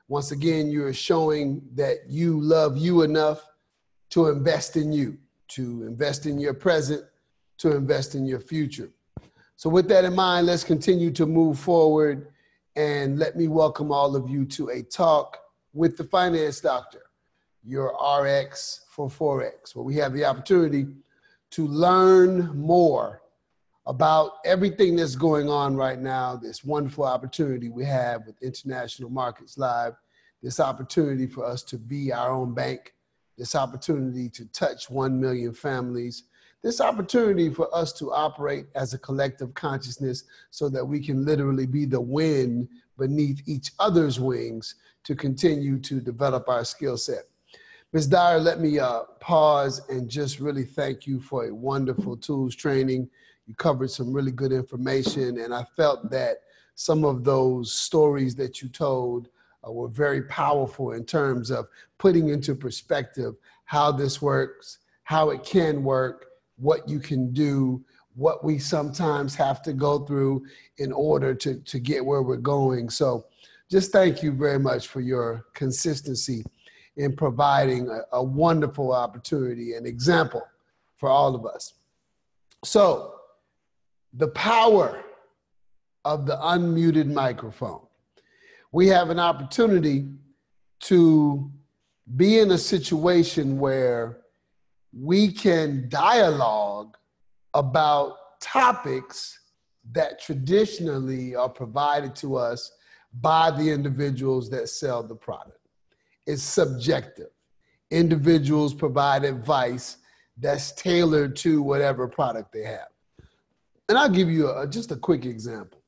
Once again, you're showing that you love you enough to invest in you, to invest in your present, to invest in your future. So with that in mind, let's continue to move forward, and let me welcome all of you to a talk with the Finance Doctor, your RX for Forex, where we have the opportunity to learn more about everything that's going on right now, this wonderful opportunity we have with International Markets Live, this opportunity for us to be our own bank, this opportunity to touch 1 million families, this opportunity for us to operate as a collective consciousness so that we can literally be the wind beneath each other's wings to continue to develop our skill set. Ms. Dyer, let me pause and just really thank you for a wonderful tools training. You covered some really good information, and I felt that some of those stories that you told were very powerful in terms of putting into perspective how this works, how it can work, what you can do, what we sometimes have to go through in order to get where we're going. So just thank you very much for your consistency in providing a wonderful opportunity and example for all of us. So the power of the unmuted microphone. We have an opportunity to be in a situation where we can dialogue about topics that traditionally are provided to us by the individuals that sell the product. It's subjective. Individuals provide advice that's tailored to whatever product they have. And I'll give you just a quick example.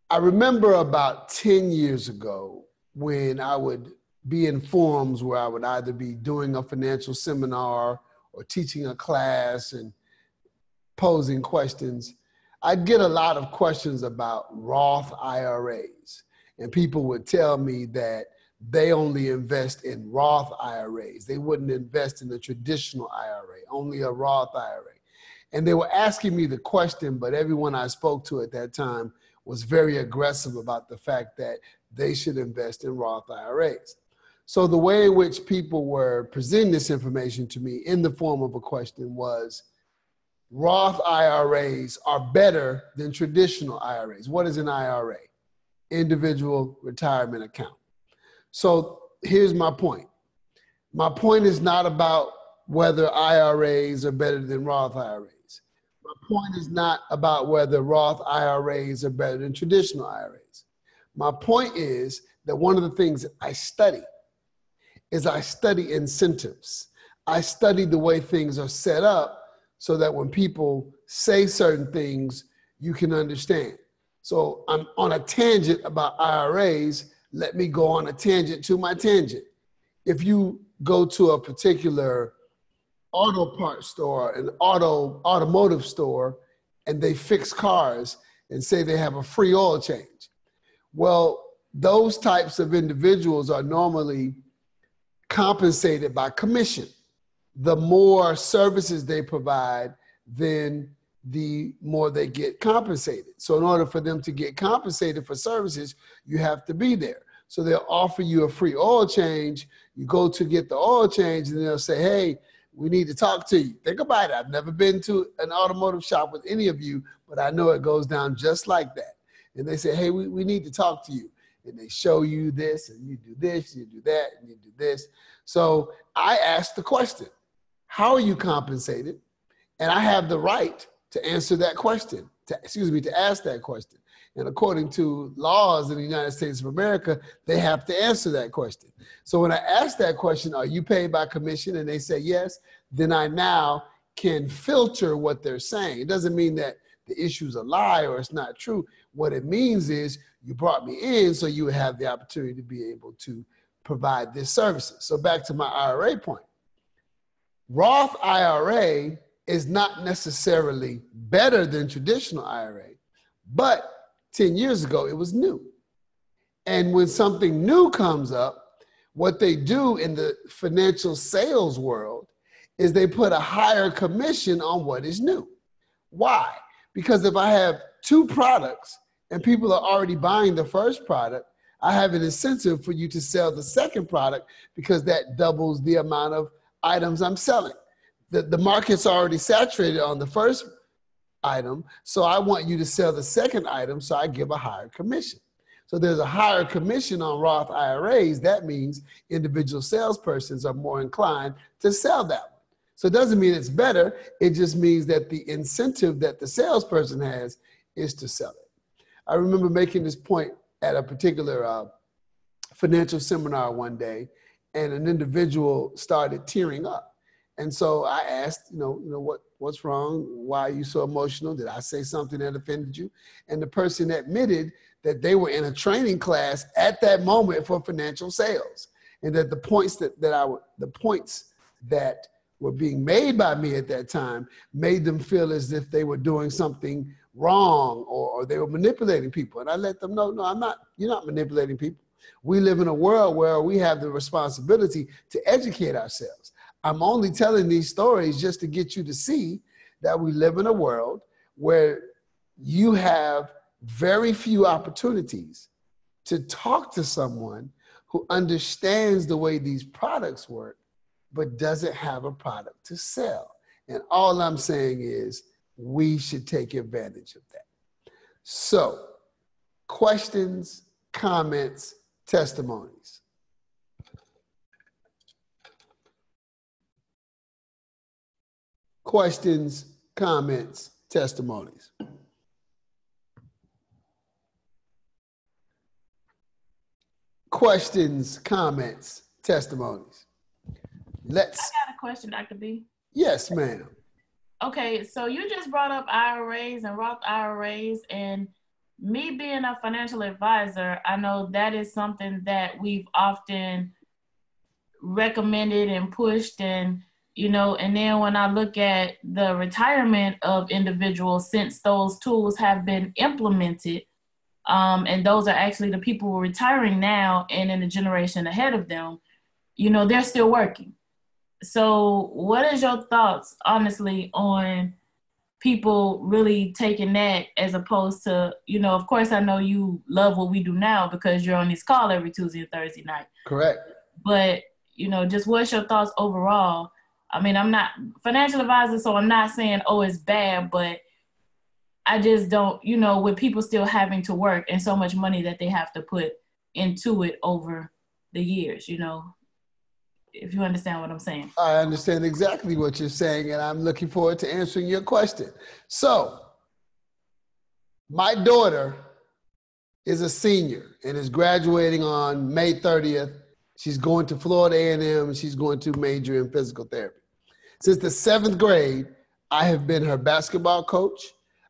I remember about 10 years ago when I would be in forums where I would either be doing a financial seminar or teaching a class and posing questions. I'd get a lot of questions about Roth IRAs, and people would tell me that they only invest in Roth IRAs. They wouldn't invest in a traditional IRA, only a Roth IRA. And they were asking me the question, but everyone I spoke to at that time was very aggressive about the fact that they should invest in Roth IRAs. So the way in which people were presenting this information to me in the form of a question was, Roth IRAs are better than traditional IRAs. What is an IRA? Individual retirement account. So here's my point. My point is not about whether IRAs are better than Roth IRAs. My point is not about whether Roth IRAs are better than traditional IRAs. My point is that one of the things that I study incentives. I study the way things are set up so that when people say certain things, you can understand. So I'm on a tangent about IRAs. Let me go on a tangent to my tangent. If you go to a particular auto parts store, an automotive store, and they fix cars and say they have a free oil change. Well, those types of individuals are normally compensated by commission. The more services they provide, then the more they get compensated. So in order for them to get compensated for services, you have to be there. So they'll offer you a free oil change. You go to get the oil change and they'll say, hey, we need to talk to you. Think about it. I've never been to an automotive shop with any of you, but I know it goes down just like that. And they say, hey, we need to talk to you. And they show you this, and you do this, you do that, and you do this. So I asked the question, how are you compensated? And I have the right to answer that question, to ask that question. And according to laws in the United States of America, they have to answer that question. So when I ask that question, are you paid by commission? And they say yes, then I now can filter what they're saying. It doesn't mean that the issue's a lie or it's not true. What it means is you brought me in so you would have the opportunity to be able to provide this services. So back to my IRA point. Roth IRA is not necessarily better than traditional IRA, but 10 years ago, it was new. And when something new comes up, what they do in the financial sales world is they put a higher commission on what is new. Why? Because if I have two products and people are already buying the first product, I have an incentive for you to sell the second product because that doubles the amount of items I'm selling. The market's already saturated on the first item, so I want you to sell the second item, so I give a higher commission. So there's a higher commission on Roth IRAs. That means individual salespersons are more inclined to sell that one. So it doesn't mean it's better. It just means that the incentive that the salesperson has is to sell it. I remember making this point at a particular financial seminar one day, and an individual started tearing up. And so I asked, what's wrong? Why are you so emotional? Did I say something that offended you? And the person admitted that they were in a training class at that moment for financial sales, and that the points that were being made by me at that time made them feel as if they were doing something wrong or they were manipulating people. And I let them know, no, I'm not. You're not manipulating people. We live in a world where we have the responsibility to educate ourselves. I'm only telling these stories just to get you to see that we live in a world where you have very few opportunities to talk to someone who understands the way these products work, but doesn't have a product to sell. And all I'm saying is we should take advantage of that. So, questions, comments, testimonies. Questions, comments, testimonies. Questions, comments, testimonies. I got a question, Dr. B. Yes, ma'am. Okay, so you just brought up IRAs and Roth IRAs, and me being a financial advisor, I know that is something that we've often recommended and pushed, and and then when I look at the retirement of individuals since those tools have been implemented, and those are actually the people who are retiring now and in the generation ahead of them, they're still working. So what is your thoughts, honestly, on people really taking that as opposed to, of course, I know you love what we do now because you're on this call every Tuesday and Thursday night. Correct. But, just what's your thoughts overall? I mean, I'm not financial advisor, so I'm not saying, oh, it's bad, but I just don't, with people still having to work and so much money that they have to put into it over the years, if you understand what I'm saying. I understand exactly what you're saying, and I'm looking forward to answering your question. So, my daughter is a senior and is graduating on May 30th. She's going to Florida A&M. She's going to major in physical therapy. Since the 7th grade, I have been her basketball coach.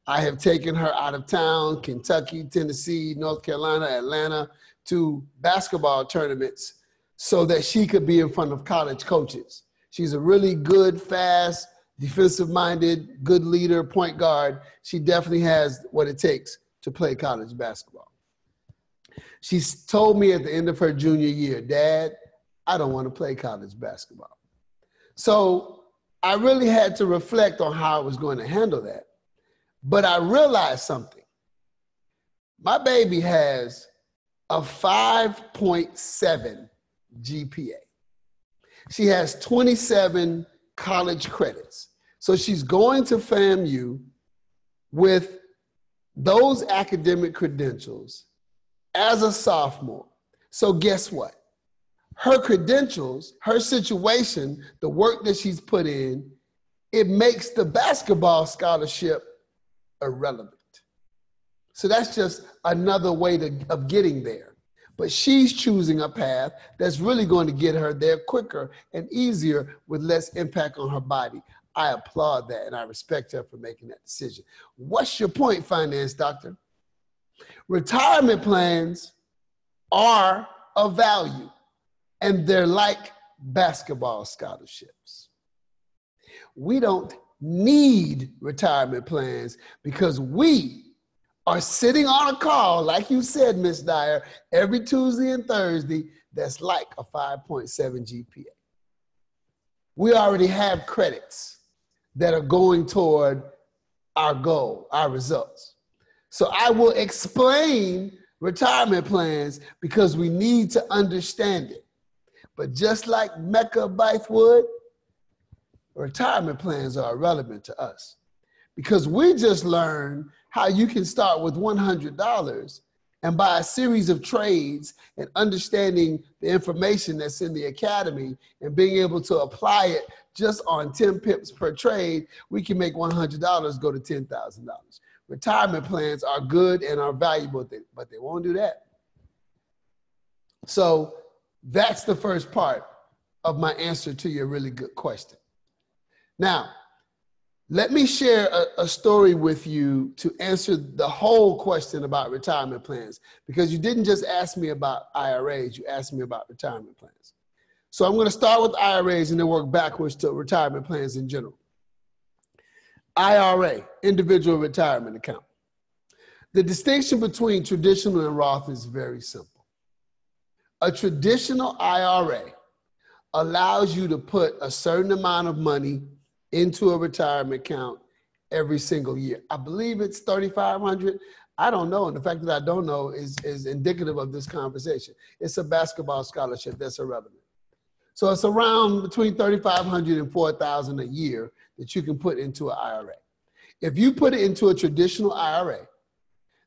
I have taken her out of town, Kentucky, Tennessee, North Carolina, Atlanta, to basketball tournaments so that she could be in front of college coaches. She's a really good, fast, defensive-minded, good leader, point guard. She definitely has what it takes to play college basketball. She's told me at the end of her junior year, Dad, I don't want to play college basketball. So I really had to reflect on how I was going to handle that. But I realized something. My baby has a 5.7 GPA. She has 27 college credits. So she's going to FAMU with those academic credentials as a sophomore. So guess what? Her credentials, her situation, the work that she's put in, it makes the basketball scholarship irrelevant. So that's just another way of getting there. But she's choosing a path that's really going to get her there quicker and easier with less impact on her body. I applaud that and I respect her for making that decision. What's your point, finance doctor? Retirement plans are of value and they're like basketball scholarships. We don't need retirement plans because we are sitting on a call, like you said, Ms. Dyer, every Tuesday and Thursday, that's like a 5.7 GPA. We already have credits that are going toward our goal, our results. So I will explain retirement plans because we need to understand it. But just like Mecca Bythewood, retirement plans are irrelevant to us because we just learned how you can start with $100 and by a series of trades and understanding the information that's in the academy and being able to apply it just on 10 pips per trade, we can make $100 go to $10,000. Retirement plans are good and are valuable, but they won't do that. So that's the first part of my answer to your really good question. Now, let me share a story with you to answer the whole question about retirement plans, because you didn't just ask me about IRAs, you asked me about retirement plans. So I'm going to start with IRAs and then work backwards to retirement plans in general. IRA, individual retirement account. The distinction between traditional and Roth is very simple. A traditional IRA allows you to put a certain amount of money into a retirement account every single year. I believe it's $3,500. I don't know. And the fact that I don't know is indicative of this conversation. It's a basketball scholarship that's irrelevant. So it's around between $3,500 and $4,000 a year that you can put into an IRA. If you put it into a traditional IRA,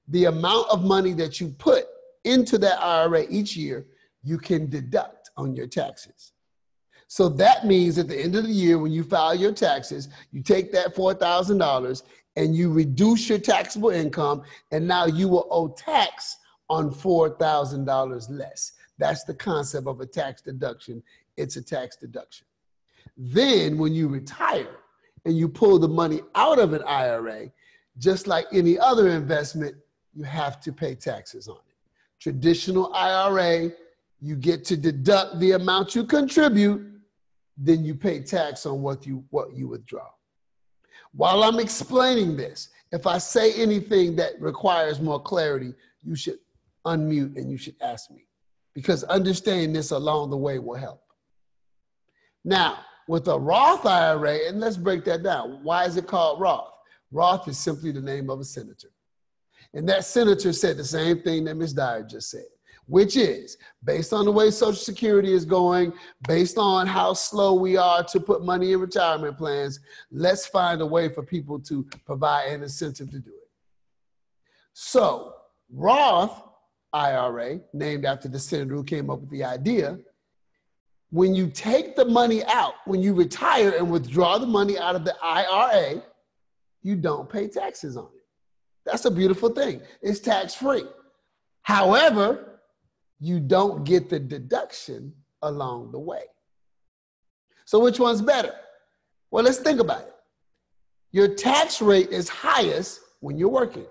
the amount of money that you put into that IRA each year, you can deduct on your taxes. So that means at the end of the year, when you file your taxes, you take that $4,000 and you reduce your taxable income, and now you will owe tax on $4,000 less. That's the concept of a tax deduction. It's a tax deduction. Then when you retire and you pull the money out of an IRA, just like any other investment, you have to pay taxes on it. Traditional IRA, you get to deduct the amount you contribute, then you pay tax on what you withdraw. While I'm explaining this, if I say anything that requires more clarity, you should unmute and you should ask me, because understanding this along the way will help. Now, with a Roth IRA, and let's break that down. Why is it called Roth? Roth is simply the name of a senator. And that senator said the same thing that Ms. Dyer just said, which is based on the way Social Security is going, based on how slow we are to put money in retirement plans, let's find a way for people to provide an incentive to do it. So Roth IRA, named after the senator who came up with the idea, when you take the money out, when you retire and withdraw the money out of the IRA, you don't pay taxes on it. That's a beautiful thing. It's tax-free. However, you don't get the deduction along the way. So which one's better? Well, let's think about it. Your tax rate is highest when you're working.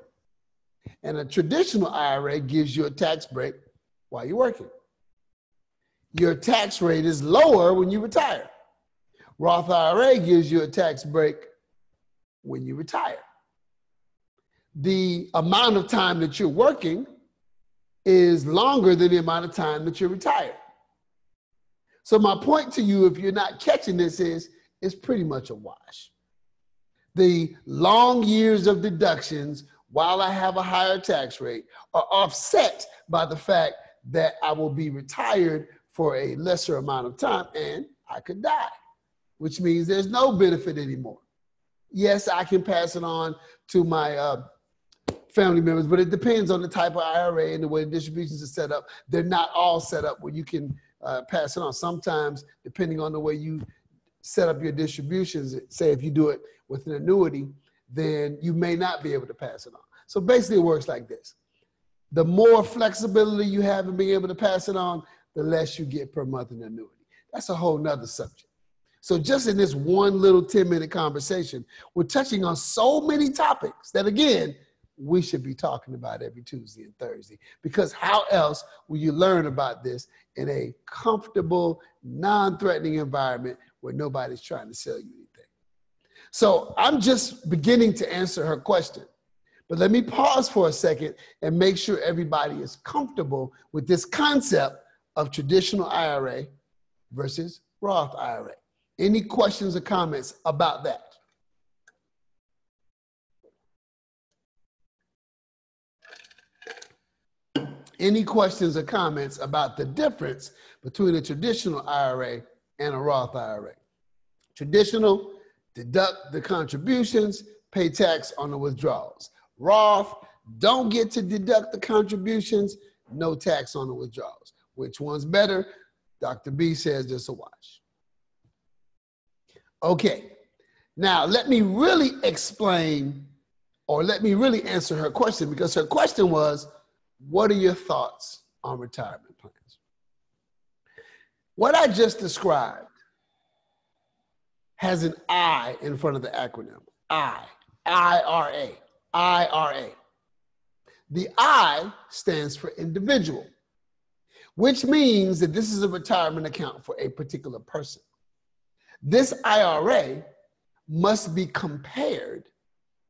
And a traditional IRA gives you a tax break while you're working. Your tax rate is lower when you retire. Roth IRA gives you a tax break when you retire. The amount of time that you're working is longer than the amount of time that you're retired. So my point to you, if you're not catching this, is it's pretty much a wash. The long years of deductions, while I have a higher tax rate, are offset by the fact that I will be retired for a lesser amount of time and I could die, which means there's no benefit anymore. Yes, I can pass it on to my family members, but it depends on the type of IRA and the way the distributions are set up. They're not all set up where you can pass it on. Sometimes, depending on the way you set up your distributions, say if you do it with an annuity, then you may not be able to pass it on. So basically it works like this. The more flexibility you have in being able to pass it on, the less you get per month in annuity. That's a whole nother subject. So just in this one little 10-minute conversation, we're touching on so many topics that, again, we should be talking about every Tuesday and Thursday, because how else will you learn about this in a comfortable, non-threatening environment where nobody's trying to sell you anything? So I'm just beginning to answer her question, but let me pause for a second and make sure everybody is comfortable with this concept of traditional IRA versus Roth IRA. Any questions or comments about that? Any questions or comments about the difference between a traditional IRA and a Roth IRA? Traditional, deduct the contributions, pay tax on the withdrawals. Roth, don't get to deduct the contributions, no tax on the withdrawals. Which one's better? Dr. B says just a wash. Okay, now let me really explain, or let me really answer her question, because her question was, what are your thoughts on retirement plans? What I just described has an I in front of the acronym. IRA. The I stands for individual, which means that this is a retirement account for a particular person. This IRA must be compared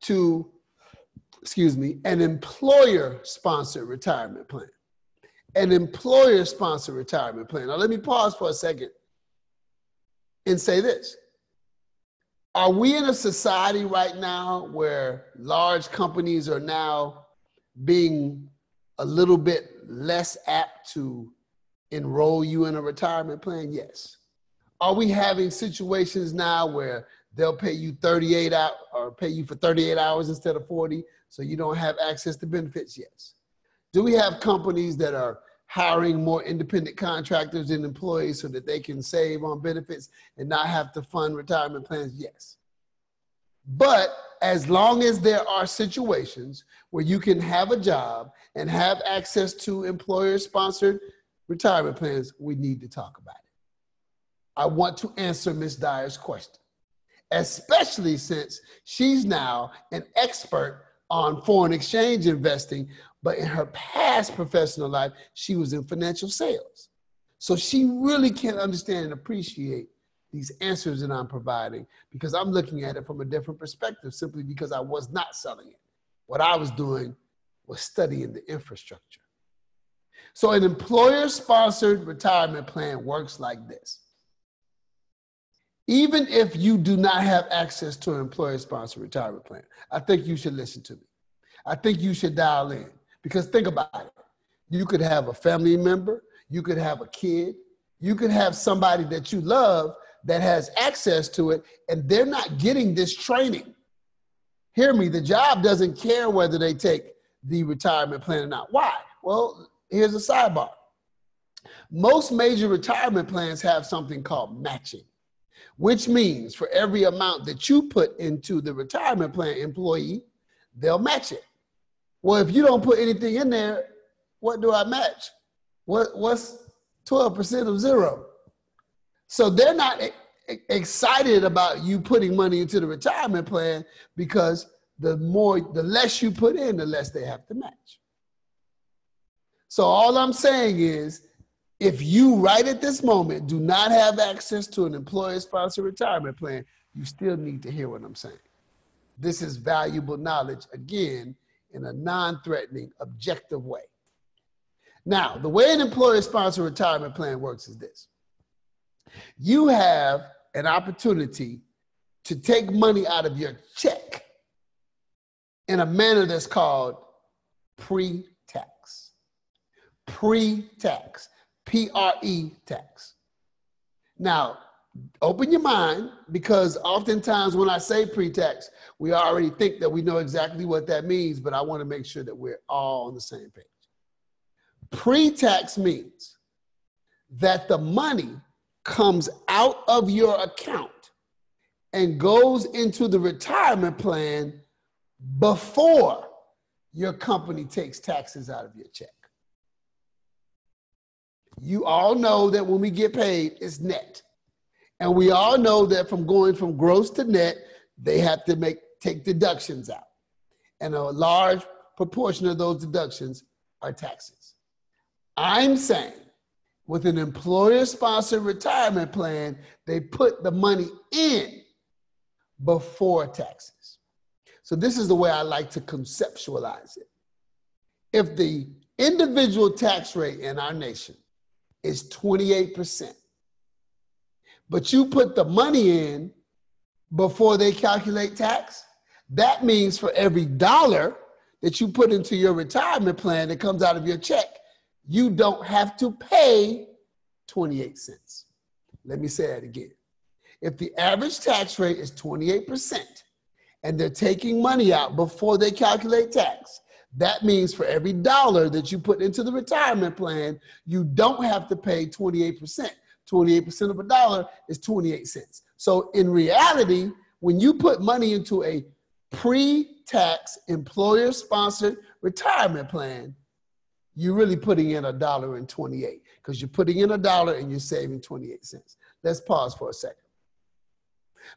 to, an employer-sponsored retirement plan. An employer-sponsored retirement plan. Now, let me pause for a second and say this. Are we in a society right now where large companies are now being a little bit less apt to enroll you in a retirement plan? Yes. Are we having situations now where they'll pay you 38 hours or pay you for 38 hours instead of 40 so you don't have access to benefits? Yes. Do we have companies that are hiring more independent contractors and employees so that they can save on benefits and not have to fund retirement plans? Yes. But as long as there are situations where you can have a job and have access to employer-sponsored retirement plans, we need to talk about it. I want to answer Ms. Dyer's question, especially since she's now an expert on foreign exchange investing, but in her past professional life, she was in financial sales. So she really can understand and appreciate these answers that I'm providing, because I'm looking at it from a different perspective, simply because I was not selling it. What I was doing was studying the infrastructure. So an employer-sponsored retirement plan works like this. Even if you do not have access to an employer-sponsored retirement plan, I think you should listen to me. I think you should dial in, because think about it. You could have a family member, you could have a kid, you could have somebody that you love that has access to it, and they're not getting this training. Hear me, the job doesn't care whether they take the retirement plan or not. Why? Well, here's a sidebar. Most major retirement plans have something called matching, which means for every amount that you put into the retirement plan employee, they'll match it. Well, if you don't put anything in there, what do I match? What's 12% of zero? So they're not excited about you putting money into the retirement plan, because the less you put in, the less they have to match. So all I'm saying is, if you right at this moment do not have access to an employer-sponsored retirement plan, you still need to hear what I'm saying. This is valuable knowledge, again, in a non-threatening, objective way. Now, the way an employer-sponsored retirement plan works is this. You have an opportunity to take money out of your check in a manner that's called pre-tax. Pre-tax. P-R-E-tax. Now, open your mind, because oftentimes when I say pre-tax, we already think that we know exactly what that means, but I want to make sure that we're all on the same page. Pre-tax means that the money comes out of your account and goes into the retirement plan before your company takes taxes out of your check. You all know that when we get paid, it's net. And we all know that from going from gross to net, they have to take deductions out. And a large proportion of those deductions are taxes. I'm saying with an employer-sponsored retirement plan, they put the money in before taxes. So this is the way I like to conceptualize it. If the individual tax rate in our nation is 28%, but you put the money in before they calculate tax, that means for every dollar that you put into your retirement plan that comes out of your check, you don't have to pay 28 cents. Let me say that again. If the average tax rate is 28% and they're taking money out before they calculate tax, that means for every dollar that you put into the retirement plan, you don't have to pay 28%. 28% of a dollar is 28 cents. So in reality, when you put money into a pre-tax employer-sponsored retirement plan, you're really putting in $1.28 because you're putting in $1 and you're saving 28 cents. Let's pause for a second.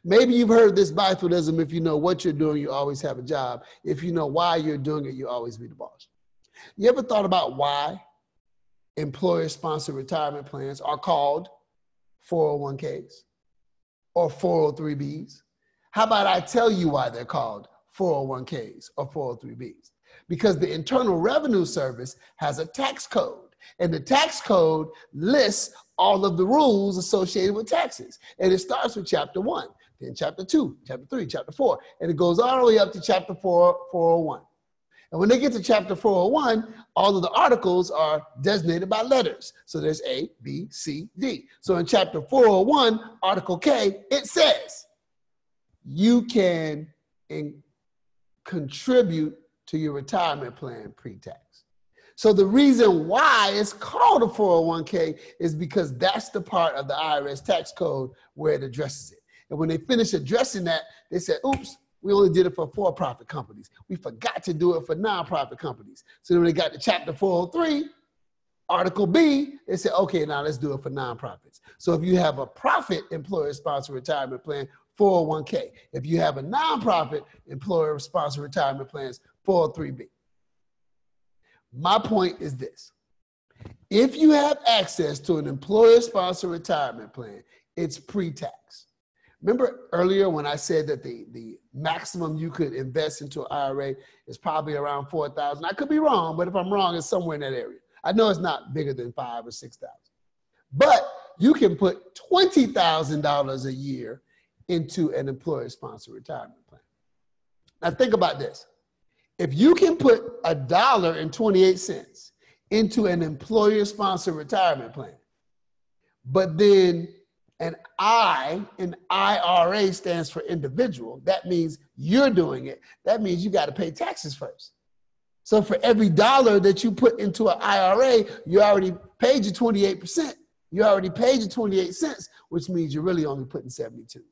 Maybe you've heard this Bythewoodism: if you know what you're doing, you always have a job. If you know why you're doing it, you always be the boss. You ever thought about why employer-sponsored retirement plans are called 401ks or 403bs? How about I tell you why they're called 401ks or 403bs? Because the Internal Revenue Service has a tax code, and the tax code lists all of the rules associated with taxes. And it starts with Chapter 1, then Chapter 2, Chapter 3, Chapter 4, and it goes all the way up to Chapter 401. And when they get to Chapter 401, all of the articles are designated by letters. So there's A, B, C, D. So in Chapter 401, Article K, it says you can contribute to your retirement plan pre-tax. So the reason why it's called a 401k is because that's the part of the IRS tax code where it addresses it. And when they finish addressing that, they said, oops, we only did it for for-profit companies. We forgot to do it for nonprofit companies. So then when they got to Chapter 403, Article B, they said, okay, now let's do it for nonprofits. So if you have a profit employer-sponsored retirement plan, 401k. If you have a nonprofit employer-sponsored retirement plans, 403b. My point is this: if you have access to an employer-sponsored retirement plan, it's pre-tax. Remember earlier when I said that the maximum you could invest into an IRA is probably around $4,000? I could be wrong, but if I'm wrong, it's somewhere in that area. I know it's not bigger than $5,000 or $6,000. But you can put $20,000 a year into an employer-sponsored retirement plan. Now think about this. If you can put $1.28 into an employer-sponsored retirement plan, but then an IRA stands for individual, that means you're doing it. That means you got to pay taxes first. So for every dollar that you put into an IRA, you already paid your 28%. You already paid your 28 cents, which means you're really only putting 72s.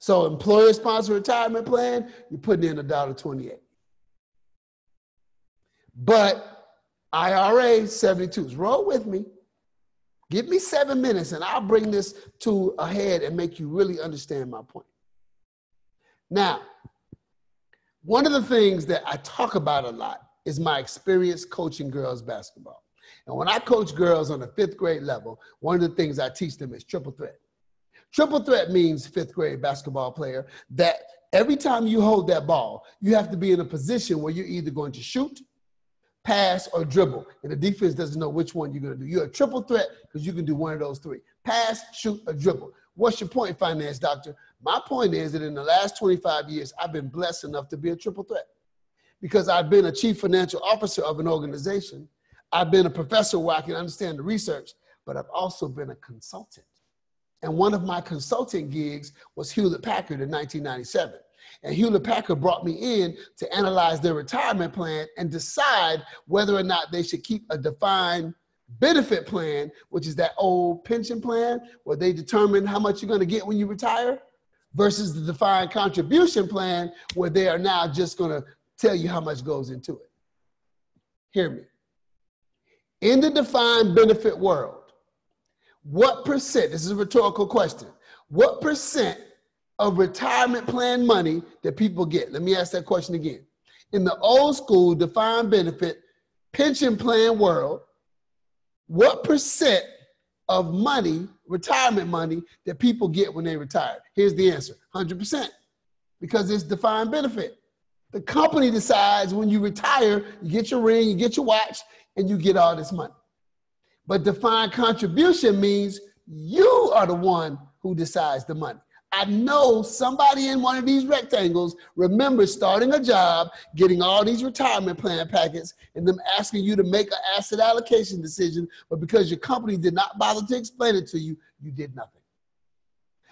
So employer-sponsored retirement plan, you're putting in $1.28. But IRA, 72s. Roll with me. Give me 7 minutes and I'll bring this to a head and make you really understand my point. Now, one of the things that I talk about a lot is my experience coaching girls basketball. And when I coach girls on the 5th grade level, one of the things I teach them is triple threat. Triple threat means, 5th grade basketball player, that every time you hold that ball, you have to be in a position where you're either going to shoot, pass, or dribble. And the defense doesn't know which one you're going to do. You're a triple threat because you can do one of those three: pass, shoot, or dribble. What's your point, finance doctor? My point is that in the last 25 years, I've been blessed enough to be a triple threat because I've been a chief financial officer of an organization. I've been a professor where I can understand the research, but I've also been a consultant. And one of my consulting gigs was Hewlett-Packard in 1997. And Hewlett-Packard brought me in to analyze their retirement plan and decide whether or not they should keep a defined benefit plan, which is that old pension plan where they determine how much you're going to get when you retire, versus the defined contribution plan where they are now just going to tell you how much goes into it. Hear me. In the defined benefit world, what percent, this is a rhetorical question, what percent of retirement plan money that people get? Let me ask that question again. In the old school defined benefit pension plan world, what percent of money, retirement money, that people get when they retire? Here's the answer: 100%, because it's defined benefit. The company decides when you retire, you get your ring, you get your watch, and you get all this money. But defined contribution means you are the one who decides the money. I know somebody in one of these rectangles remembers starting a job, getting all these retirement plan packets, and them asking you to make an asset allocation decision, but because your company did not bother to explain it to you, you did nothing.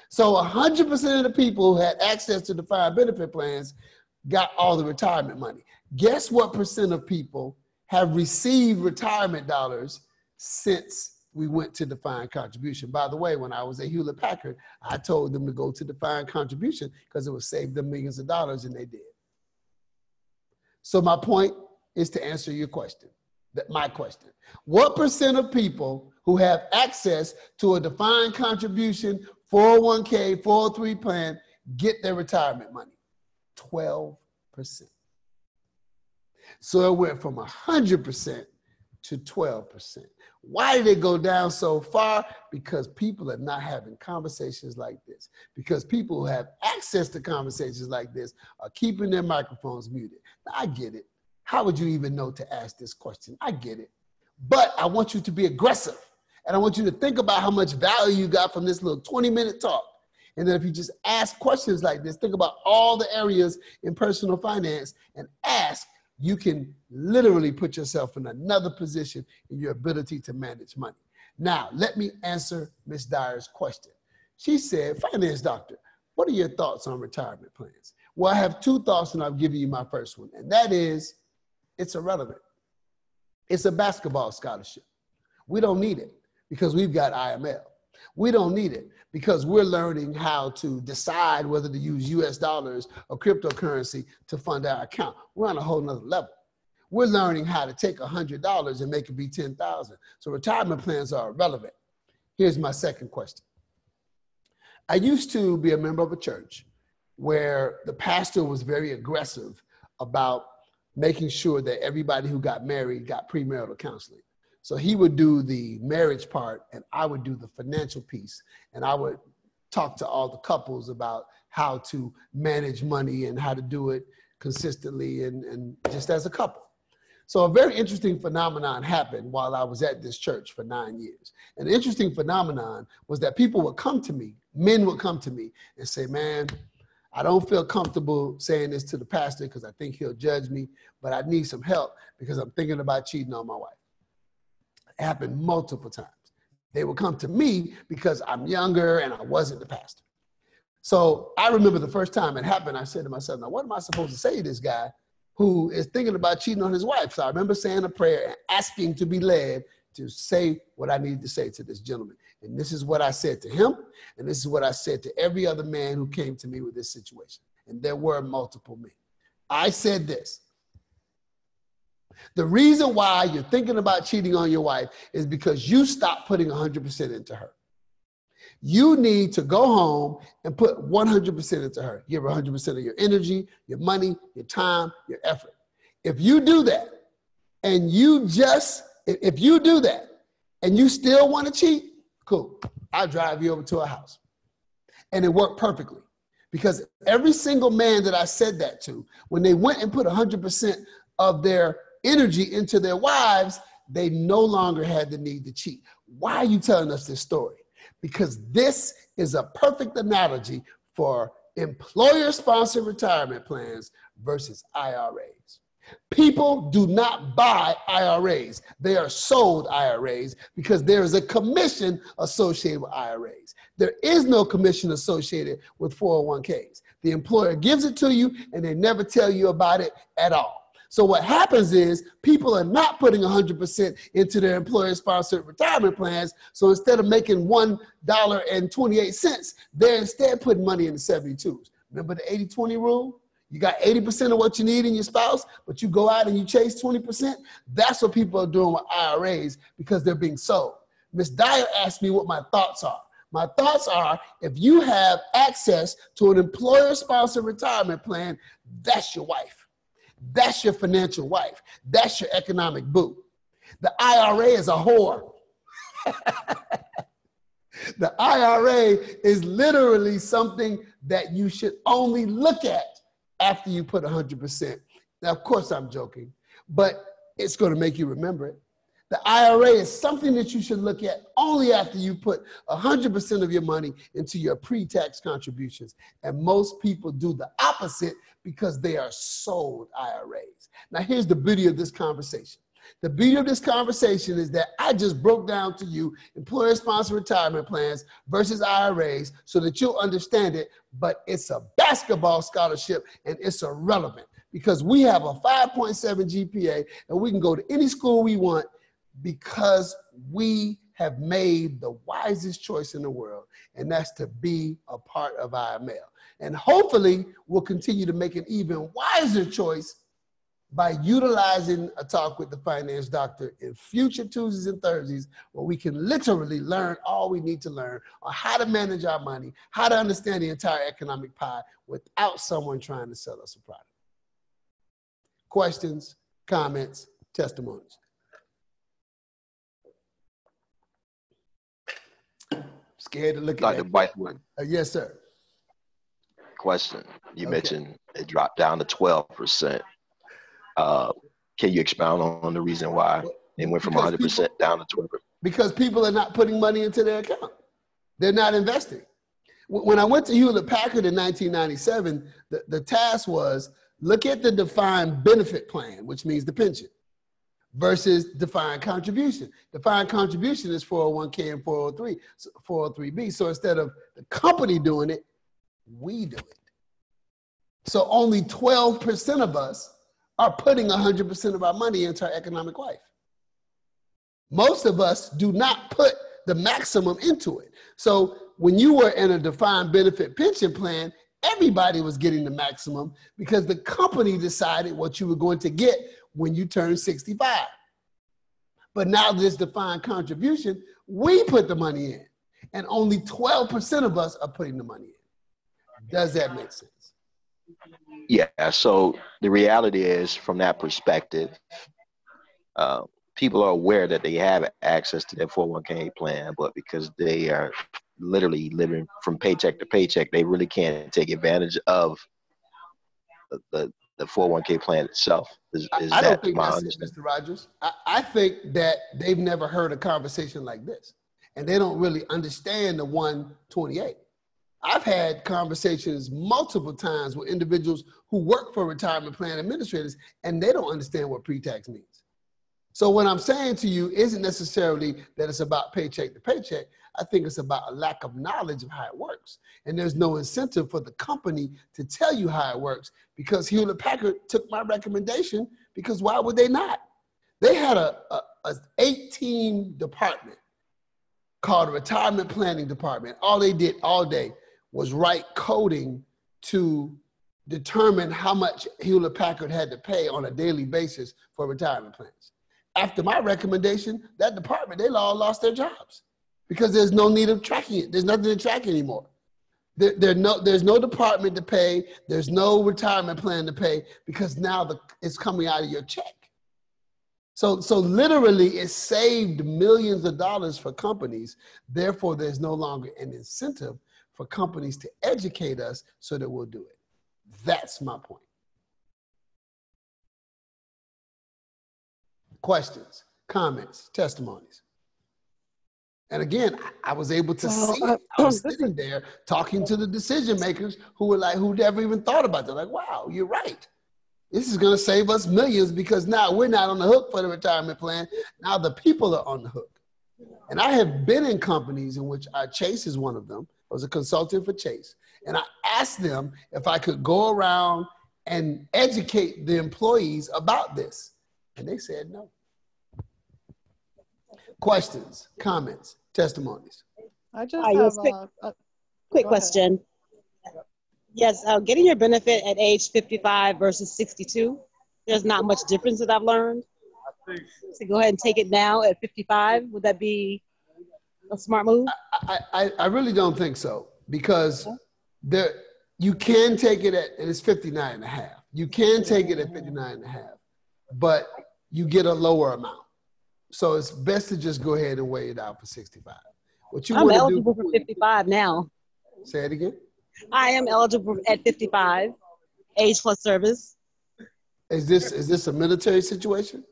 So 100% of the people who had access to defined benefit plans got all the retirement money. Guess what percent of people have received retirement dollars since we went to defined contribution? By the way, when I was at Hewlett Packard, I told them to go to defined contribution because it would save them millions of dollars, and they did. So my point is to answer your question, my question. What percent of people who have access to a defined contribution, 401k, 403 plan get their retirement money? 12%. So it went from 100% to 12%. Why did it go down so far? Because people are not having conversations like this. Because people who have access to conversations like this are keeping their microphones muted. Now, I get it. How would you even know to ask this question? I get it. But I want you to be aggressive. And I want you to think about how much value you got from this little 20-minute talk. And then if you just ask questions like this, think about all the areas in personal finance and ask, you can literally put yourself in another position in your ability to manage money. Now, let me answer Ms. Dyer's question. She said, finance doctor, what are your thoughts on retirement plans? Well, I have two thoughts, and I'll give you my first one. And that is, it's irrelevant. It's a basketball scholarship. We don't need it because we've got IML. We don't need it because we're learning how to decide whether to use US dollars or cryptocurrency to fund our account. We're on a whole nother level. We're learning how to take $100 and make it be 10,000. So retirement plans are irrelevant. Here's my second question. I used to be a member of a church where the pastor was very aggressive about making sure that everybody who got married got premarital counseling. So he would do the marriage part and I would do the financial piece. And I would talk to all the couples about how to manage money and how to do it consistently and just as a couple. So a very interesting phenomenon happened while I was at this church for 9 years. An interesting phenomenon was that people would come to me, men would come to me and say, man, I don't feel comfortable saying this to the pastor because I think he'll judge me, but I need some help because I'm thinking about cheating on my wife. Happened multiple times. They would come to me because I'm younger and I wasn't the pastor. So I remember the first time it happened, I said to myself, now what am I supposed to say to this guy who is thinking about cheating on his wife? So I remember saying a prayer and asking to be led to say what I needed to say to this gentleman. And this is what I said to him. And this is what I said to every other man who came to me with this situation. And there were multiple men. I said this. The reason why you're thinking about cheating on your wife is because you stopped putting 100% into her. You need to go home and put 100% into her. Give her 100% of your energy, your money, your time, your effort. If you do that, and if you do that, and you still want to cheat, cool. I'll drive you over to a house. And it worked perfectly. Because every single man that I said that to, when they went and put 100% of their energy into their wives, they no longer had the need to cheat. Why are you telling us this story? Because this is a perfect analogy for employer-sponsored retirement plans versus IRAs. People do not buy IRAs. They are sold IRAs because there is a commission associated with IRAs. There is no commission associated with 401ks. The employer gives it to you and they never tell you about it at all. So what happens is people are not putting 100% into their employer-sponsored retirement plans. So instead of making $1.28, they're instead putting money in the 72s. Remember the 80-20 rule? You got 80% of what you need in your spouse, but you go out and you chase 20%. That's what people are doing with IRAs because they're being sold. Ms. Dyer asked me what my thoughts are. My thoughts are, if you have access to an employer-sponsored retirement plan, that's your wife. That's your financial wife. That's your economic boo. The IRA is a whore. The IRA is literally something that you should only look at after you put 100%. Now, of course, I'm joking, but it's going to make you remember it. The IRA is something that you should look at only after you put 100% of your money into your pre-tax contributions. And most people do the opposite because they are sold IRAs. Now, here's the beauty of this conversation. The beauty of this conversation is that I just broke down to you employer-sponsored retirement plans versus IRAs so that you'll understand it, but it's a basketball scholarship and it's irrelevant because we have a 5.7 GPA and we can go to any school we want because we have made the wisest choice in the world, and that's to be a part of IML. And hopefully we'll continue to make an even wiser choice by utilizing a talk with the finance doctor in future Tuesdays and Thursdays, where we can literally learn all we need to learn on how to manage our money, how to understand the entire economic pie without someone trying to sell us a product. Questions, comments, testimonies. Scared to look at Dr. Bythewood. Yes, sir. Question. You mentioned it dropped down to 12%. Can you expound on the reason why it went from 100% down to 12%? Because people are not putting money into their account. They're not investing. When I went to Hewlett Packard in 1997, the task was look at the defined benefit plan, which means the pension, versus defined contribution. Defined contribution is 401k and 403b. So instead of the company doing it, we do it. So only 12% of us are putting 100% of our money into our economic life. Most of us do not put the maximum into it. So when you were in a defined benefit pension plan, everybody was getting the maximum because the company decided what you were going to get when you turn 65. But now this defined contribution, we put the money in, and only 12% of us are putting the money in. Does that make sense? Yeah, so the reality is, from that perspective, people are aware that they have access to their 401k plan, but because they are literally living from paycheck to paycheck, they really can't take advantage of the 401k plan itself. I don't think that's it, Mr. Rogers. I think that they've never heard a conversation like this, and they don't really understand the 128. I've had conversations multiple times with individuals who work for retirement plan administrators, and they don't understand what pre-tax means. So what I'm saying to you isn't necessarily that it's about paycheck to paycheck. I think it's about a lack of knowledge of how it works. And there's no incentive for the company to tell you how it works, because Hewlett Packard took my recommendation, because why would they not? They had a 8-team department called a retirement planning department. All they did all day was write coding to determine how much Hewlett Packard had to pay on a daily basis for retirement plans. After my recommendation, that department, they all lost their jobs because there's no need of tracking it. There's nothing to track anymore. There's no department to pay. There's no retirement plan to pay because now it's coming out of your check. So literally it saved millions of dollars for companies. Therefore, there's no longer an incentive for companies to educate us so that we'll do it. That's my point. Questions, comments, testimonies. And again, I was able to see it. I was sitting there talking to the decision makers who were like, who never even thought about that. Like, wow, you're right. This is going to save us millions because now we're not on the hook for the retirement plan. Now the people are on the hook. And I have been in companies in which Chase is one of them. I was a consultant for Chase. And I asked them if I could go around and educate the employees about this. And they said no. Questions, comments, testimonies. I just have a quick question. Yes, getting your benefit at age 55 versus 62, there's not much difference that I've learned. So go ahead and take it now at 55. Would that be a smart move? I really don't think so, because you can take it at, and it's 59 and a half. You can take it at 59 and a half, but you get a lower amount. So it's best to just go ahead and weigh it out for 65. What you I'm eligible for 55 now. Say it again. I am eligible at 55, age plus service. Is this a military situation?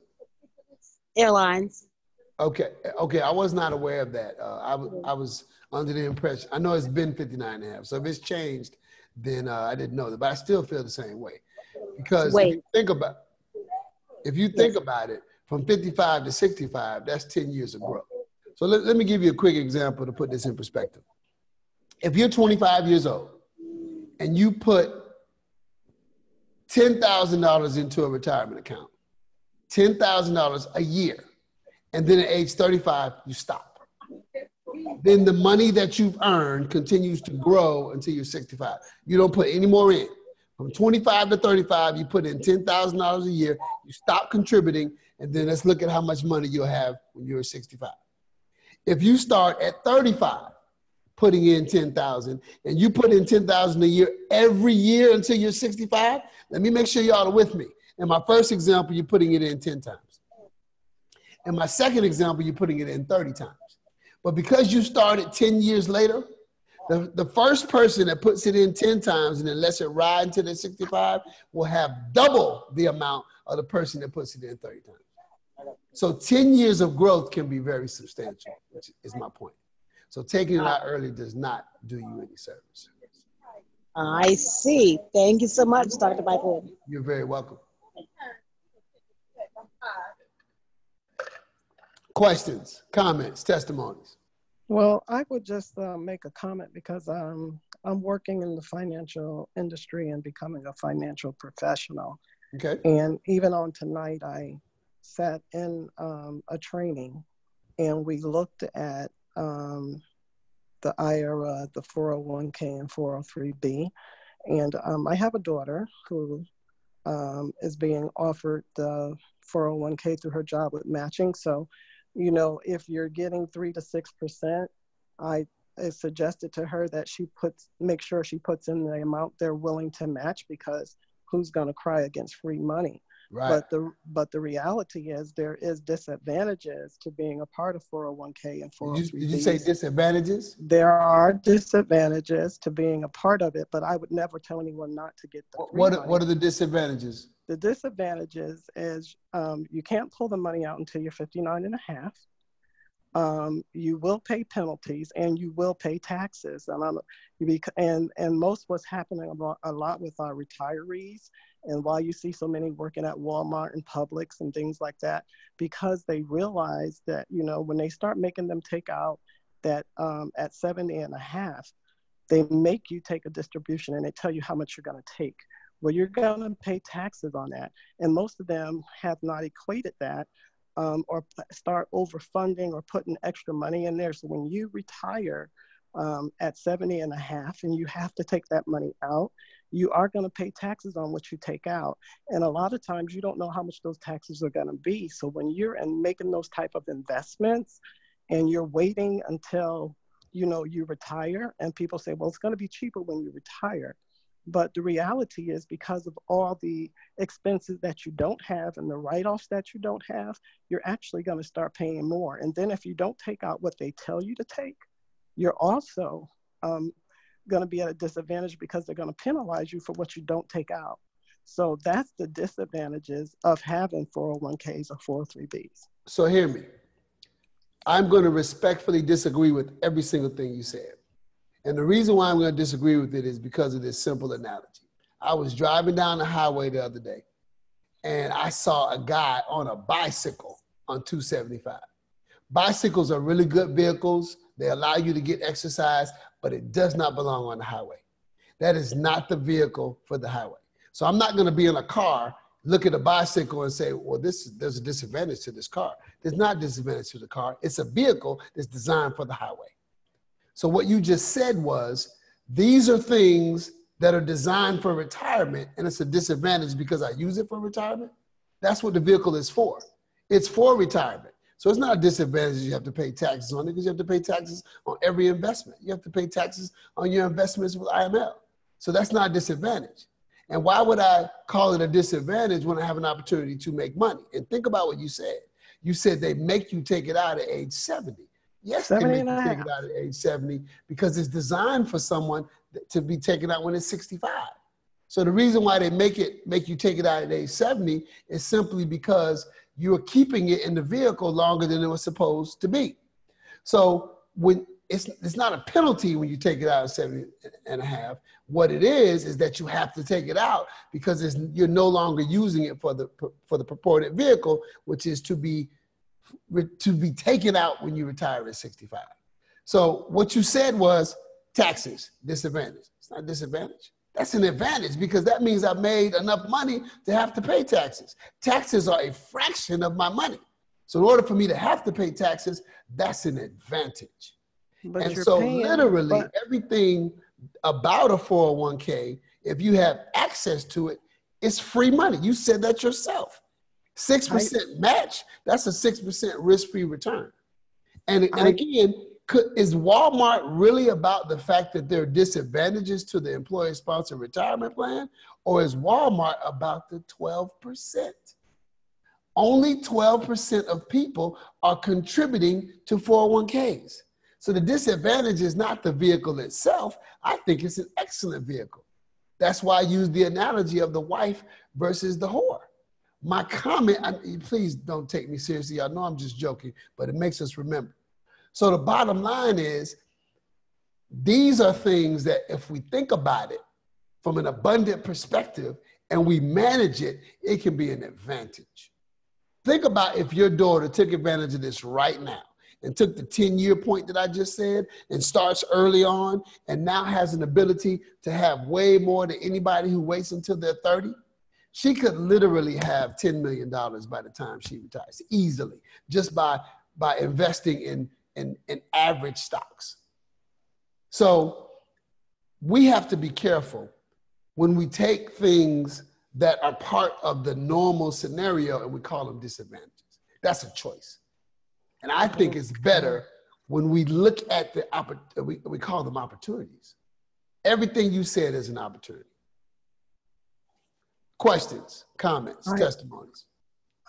Airlines. Okay, okay, I was not aware of that. I was under the impression, I know it's been 59 and a half, so if it's changed, then I didn't know that, but I still feel the same way. Because if you think about it, from 55 to 65, that's 10 years of growth. So let me give you a quick example to put this in perspective. If you're 25 years old and you put $10,000 into a retirement account, $10,000 a year, and then at age 35, you stop. Then the money that you've earned continues to grow until you're 65. You don't put any more in. From 25 to 35, you put in $10,000 a year, you stop contributing, and then let's look at how much money you'll have when you're 65. If you start at 35, putting in 10,000, and you put in 10,000 a year every year until you're 65, let me make sure y'all are with me. In my first example, you're putting it in 10 times. In my second example, you're putting it in 30 times. But because you started 10 years later, the first person that puts it in 10 times and then lets it ride until they're 65 will have double the amount of the person that puts it in 30 times. So 10 years of growth can be very substantial, which is my point. So taking it out early does not do you any service. I see. Thank you so much, Dr. Bythewood. You're very welcome. Questions, comments, testimonies? Well, I would just make a comment because I'm working in the financial industry and becoming a financial professional. Okay. And even on tonight, I sat in a training and we looked at the IRA, the 401k and 403b. And I have a daughter who is being offered the 401k through her job with matching. So, you know, if you're getting 3 to 6%, I suggested to her that make sure she puts in the amount they're willing to match, because who's going to cry against free money? Right. But the reality is there is disadvantages to being a part of 401k and 403b. Did you say disadvantages? There are disadvantages to being a part of it, but I would never tell anyone not to get the free money. What are the disadvantages? The disadvantages is you can't pull the money out until you're 59 and a half. You will pay penalties and you will pay taxes. And most what's happening a lot with our retirees, and why you see so many working at Walmart and Publix and things like that, because they realize that, you know, when they start making them take out that at 70 and a half, they make you take a distribution and they tell you how much you're going to take. Well, you're going to pay taxes on that. And most of them have not equated that or start overfunding or putting extra money in there. So when you retire at 70 and a half and you have to take that money out, you are going to pay taxes on what you take out. And a lot of times you don't know how much those taxes are going to be. So when you're making those type of investments and you're waiting until, you know, you retire, and people say, well, it's going to be cheaper when you retire. But the reality is, because of all the expenses that you don't have and the write-offs that you don't have, you're actually going to start paying more. And then if you don't take out what they tell you to take, you're also going to be at a disadvantage because they're going to penalize you for what you don't take out. So that's the disadvantages of having 401ks or 403bs. So hear me. I'm going to respectfully disagree with every single thing you said. And the reason why I'm going to disagree with it is because of this simple analogy. I was driving down the highway the other day, and I saw a guy on a bicycle on 275. Bicycles are really good vehicles. They allow you to get exercise, but it does not belong on the highway. That is not the vehicle for the highway. So I'm not going to be in a car, look at a bicycle and say, well, there's a disadvantage to this car. There's not a disadvantage to the car. It's a vehicle that's designed for the highway. So what you just said was, these are things that are designed for retirement, and it's a disadvantage because I use it for retirement. That's what the vehicle is for. It's for retirement. So it's not a disadvantage you have to pay taxes on it, because you have to pay taxes on every investment. You have to pay taxes on your investments with IML. So that's not a disadvantage. And why would I call it a disadvantage when I have an opportunity to make money? And think about what you said. You said they make you take it out at age 70. Yes, they make you take it out at age 70 because it's designed for someone to be taken out when it's 65. So the reason why they make you take it out at age 70 is simply because you are keeping it in the vehicle longer than it was supposed to be. So when it's not a penalty when you take it out at 7.5. What it is that you have to take it out because you're no longer using it for the purported vehicle, which is to be taken out when you retire at 65. So what you said was taxes, disadvantage. It's not a disadvantage. That's an advantage because that means I've made enough money to have to pay taxes. Taxes are a fraction of my money. So in order for me to have to pay taxes, that's an advantage. But and so paying, literally everything about a 401k, if you have access to it, it's free money. You said that yourself. 6% match, that's a 6% risk-free return. And again, is Walmart really about the fact that there are disadvantages to the employer-sponsored retirement plan? Or is Walmart about the 12%? Only 12% of people are contributing to 401ks. So the disadvantage is not the vehicle itself. I think it's an excellent vehicle. That's why I use the analogy of the wife versus the whore. My comment, please don't take me seriously. I know I'm just joking, but it makes us remember. So the bottom line is, these are things that if we think about it from an abundant perspective and we manage it, it can be an advantage. Think about if your daughter took advantage of this right now and took the 10-year point that I just said and starts early on and now has an ability to have way more than anybody who waits until they're 30. She could literally have $10 million by the time she retires easily, just by investing in average stocks. So we have to be careful when we take things that are part of the normal scenario and we call them disadvantages. That's a choice. And I think it's better when we look at we call them opportunities. Everything you said is an opportunity. Questions, comments, testimonies.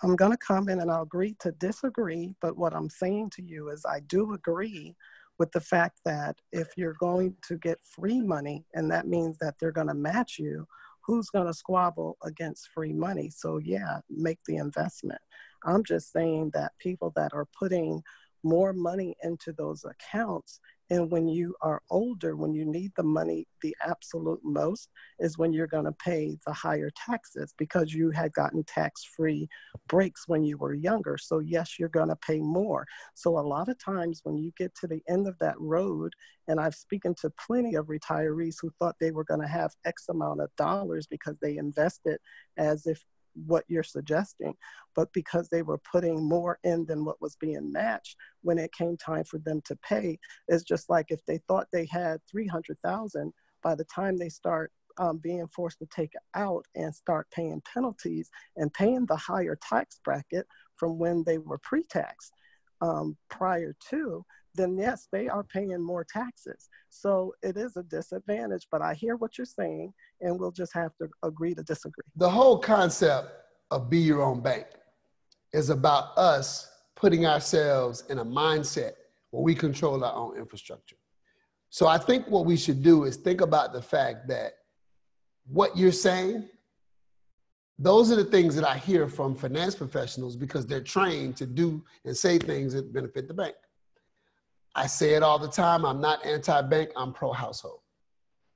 I'm going to comment and I'll agree to disagree, but what I'm saying to you is I do agree with the fact that if you're going to get free money, and that means that they're going to match you, who's going to squabble against free money? So yeah, make the investment. I'm just saying that people that are putting more money into those accounts, and when you are older, when you need the money the absolute most, is when you're going to pay the higher taxes because you had gotten tax-free breaks when you were younger. So yes, you're going to pay more. So a lot of times when you get to the end of that road, and I've spoken to plenty of retirees who thought they were going to have X amount of dollars because they invested as if what you're suggesting, but because they were putting more in than what was being matched, when it came time for them to pay, it's just like if they thought they had 300,000, by the time they start being forced to take it out and start paying penalties and paying the higher tax bracket from when they were pre-tax prior to, then yes, they are paying more taxes. So it is a disadvantage, but I hear what you're saying, and we'll just have to agree to disagree. The whole concept of be your own bank is about us putting ourselves in a mindset where we control our own infrastructure. So I think what we should do is think about the fact that what you're saying, those are the things that I hear from finance professionals because they're trained to do and say things that benefit the bank. I say it all the time. I'm not anti-bank, I'm pro-household.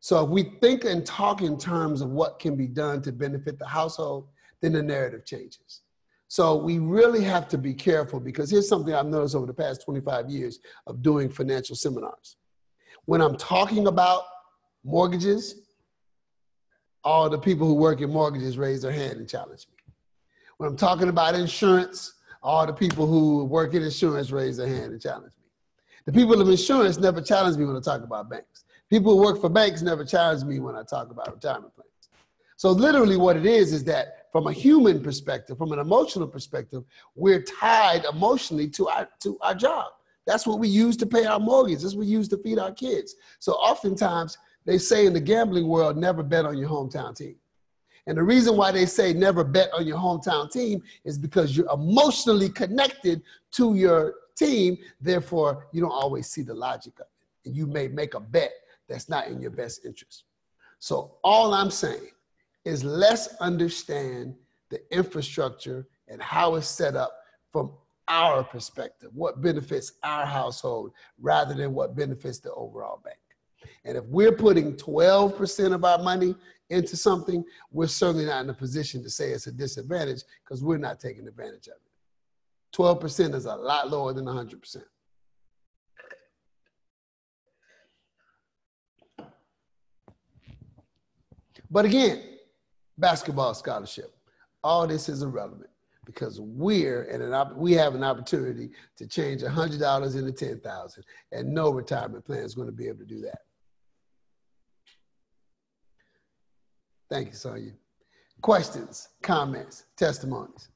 So if we think and talk in terms of what can be done to benefit the household, then the narrative changes. So we really have to be careful because here's something I've noticed over the past 25 years of doing financial seminars. When I'm talking about mortgages, all the people who work in mortgages raise their hand and challenge me. When I'm talking about insurance, all the people who work in insurance raise their hand and challenge me. The people of insurance never challenge me when I talk about banks. People who work for banks never challenge me when I talk about retirement plans. So literally what it is that from a human perspective, from an emotional perspective, we're tied emotionally to our job. That's what we use to pay our mortgage. That's what we use to feed our kids. So oftentimes they say in the gambling world, never bet on your hometown team. And the reason why they say never bet on your hometown team is because you're emotionally connected to your team. Therefore, you don't always see the logic of it. And you may make a bet that's not in your best interest. So all I'm saying is let's understand the infrastructure and how it's set up from our perspective, what benefits our household rather than what benefits the overall bank. And if we're putting 12% of our money into something, we're certainly not in a position to say it's a disadvantage because we're not taking advantage of it. 12% is a lot lower than 100%. But again, basketball scholarship, all this is irrelevant because we have an opportunity to change $100 into $10,000, and no retirement plan is going to be able to do that. Thank you, Sonia. Questions, comments, testimonies?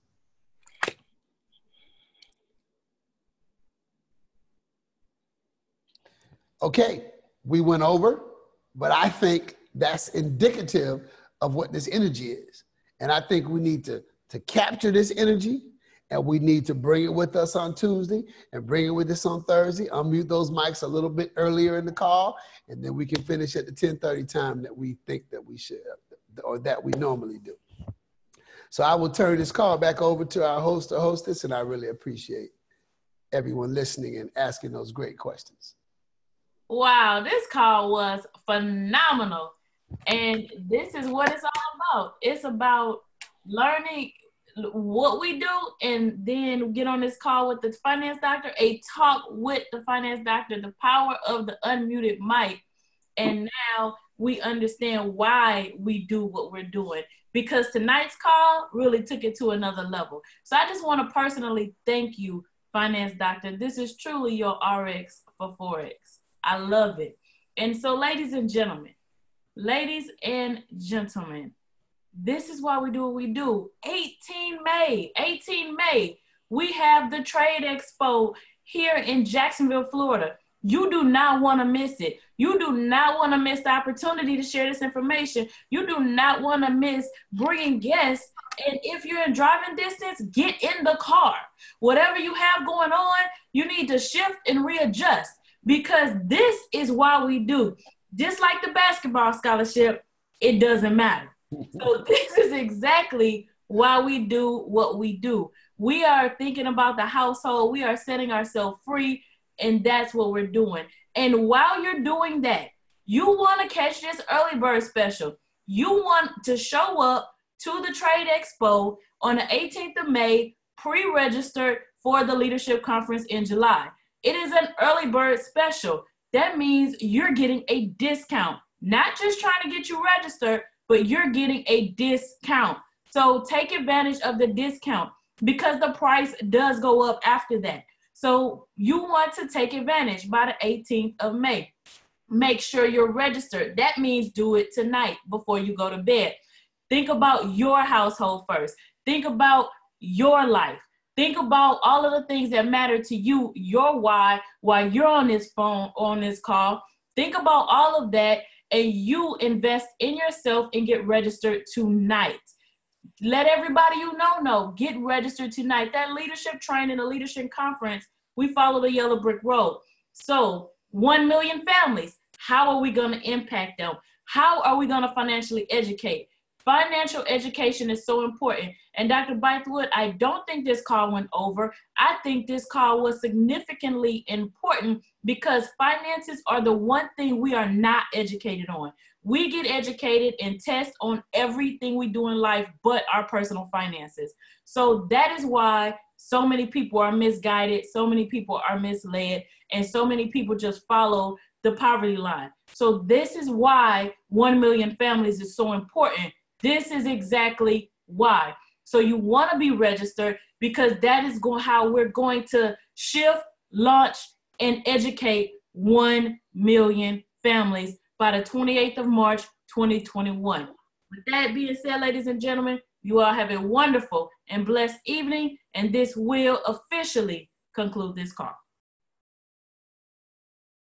Okay, we went over, but I think that's indicative of what this energy is. And I think we need to capture this energy, and we need to bring it with us on Tuesday and bring it with us on Thursday. Unmute those mics a little bit earlier in the call, and then we can finish at the 10:30 time that we think that we should, or that we normally do. So I will turn this call back over to our host or hostess, and I really appreciate everyone listening and asking those great questions. Wow, this call was phenomenal. And this is what it's all about. It's about learning what we do and then get on this call with the finance doctor, a talk with the finance doctor, the power of the unmuted mic. And now we understand why we do what we're doing, because tonight's call really took it to another level. So I just want to personally thank you, finance doctor. This is truly your RX for Forex. I love it. And so ladies and gentlemen, this is why we do what we do. 18 May, we have the Trade Expo here in Jacksonville, Florida. You do not want to miss it. You do not want to miss the opportunity to share this information. You do not want to miss bringing guests. And if you're in driving distance, get in the car. Whatever you have going on, you need to shift and readjust, because this is why we do. Just like the basketball scholarship, it doesn't matter. So this is exactly why we do what we do. We are thinking about the household. We are setting ourselves free, and that's what we're doing. And while you're doing that, you want to catch this early bird special. You want to show up to the Trade Expo on the 18th of May, pre-registered for the Leadership Conference in July. It is an early bird special. That means you're getting a discount, not just trying to get you registered, but you're getting a discount. So take advantage of the discount, because the price does go up after that. So you want to take advantage by the 18th of May. Make sure you're registered. That means do it tonight before you go to bed. Think about your household first. Think about your life. Think about all of the things that matter to you, your why, while you're on this phone, on this call. Think about all of that, and you invest in yourself and get registered tonight. Let everybody you know, get registered tonight. That leadership training, the leadership conference, we follow the yellow brick road. So 1 million families, how are we going to impact them? How are we going to financially educate? Financial education is so important. And Dr. Bythewood, I don't think this call went over. I think this call was significantly important, because finances are the one thing we are not educated on. We get educated and test on everything we do in life but our personal finances. So that is why so many people are misguided, so many people are misled, and so many people just follow the poverty line. So this is why 1 million families is so important. This is exactly why. So you want to be registered, because that is how we're going to shift, launch, and educate 1 million families by the 28th of March, 2021. With that being said, ladies and gentlemen, you all have a wonderful and blessed evening, and this will officially conclude this call.